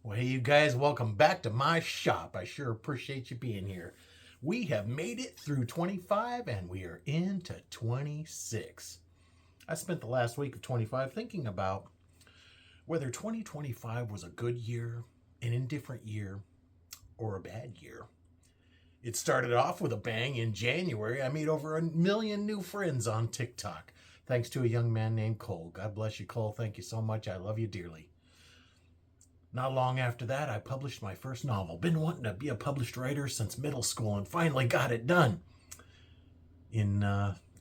Well, hey, you guys, welcome back to my shop. I sure appreciate you being here. We have made it through 25 and we are into 26. I spent the last week of 25 thinking about whether 2025 was a good year, an indifferent year, or a bad year. It started off with a bang in January. I made over 1 million new friends on TikTok, thanks to a young man named Cole. God bless you, Cole. Thank you so much. I love you dearly. Not long after that, I published my first novel. Been wanting to be a published writer since middle school and finally got it done in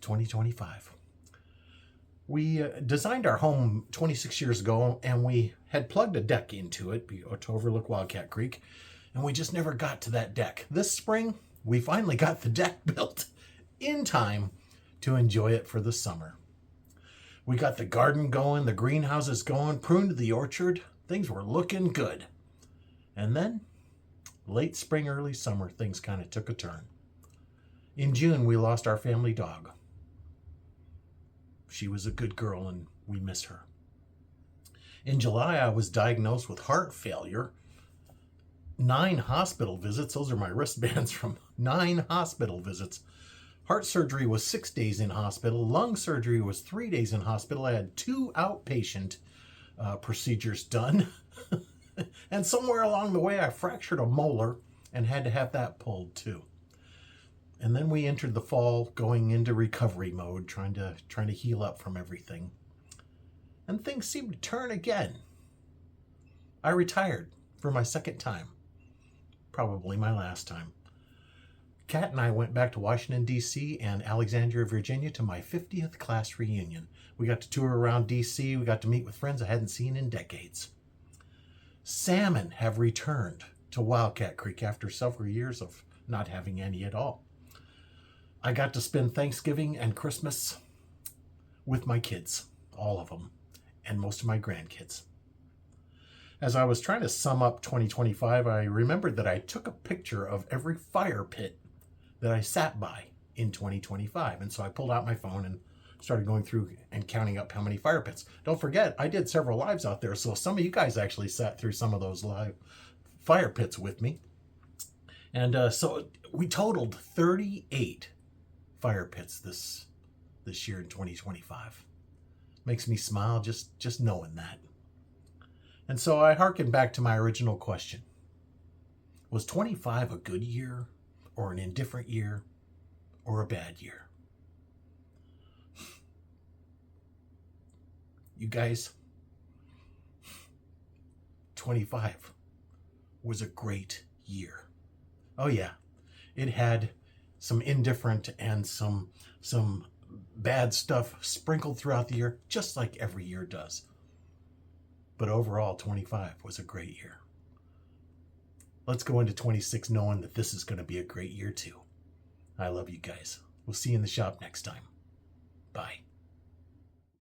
2025. We designed our home 26 years ago, and we had plugged a deck into it to overlook Wildcat Creek, and we just never got to that deck. This spring, we finally got the deck built in time to enjoy it for the summer. We got the garden going, the greenhouses going, pruned the orchard. Things were looking good. And then, late spring, early summer, things kind of took a turn. In June, we lost our family dog. She was a good girl, and we miss her. In July, I was diagnosed with heart failure. 9 hospital visits. Those are my wristbands from 9 hospital visits. Heart surgery was 6 days in hospital. Lung surgery was 3 days in hospital. I had 2 outpatient procedures done. And somewhere along the way, I fractured a molar and had to have that pulled too. And then we entered the fall going into recovery mode, trying to heal up from everything. And things seemed to turn again. I retired for my second time. Probably my last time. Kat and I went back to Washington, D.C. and Alexandria, Virginia to my 50th class reunion. We got to tour around D.C. We got to meet with friends I hadn't seen in decades. Salmon have returned to Wildcat Creek after several years of not having any at all. I got to spend Thanksgiving and Christmas with my kids, all of them, and most of my grandkids. As I was trying to sum up 2025, I remembered that I took a picture of every fire pit that I sat by in 2025. And so I pulled out my phone and started going through and counting up how many fire pits. Don't forget, I did several lives out there. So some of you guys actually sat through some of those live fire pits with me. And so we totaled 38 fire pits this year in 2025. Makes me smile just knowing that. And so I hearken back to my original question. Was 25 a good year, or an indifferent year, or a bad year? You guys, 25 was a great year. Oh yeah, it had some indifferent and some bad stuff sprinkled throughout the year, just like every year does. But overall, 25 was a great year. Let's go into 26 knowing that this is going to be a great year too. I love you guys. We'll see you in the shop next time. Bye.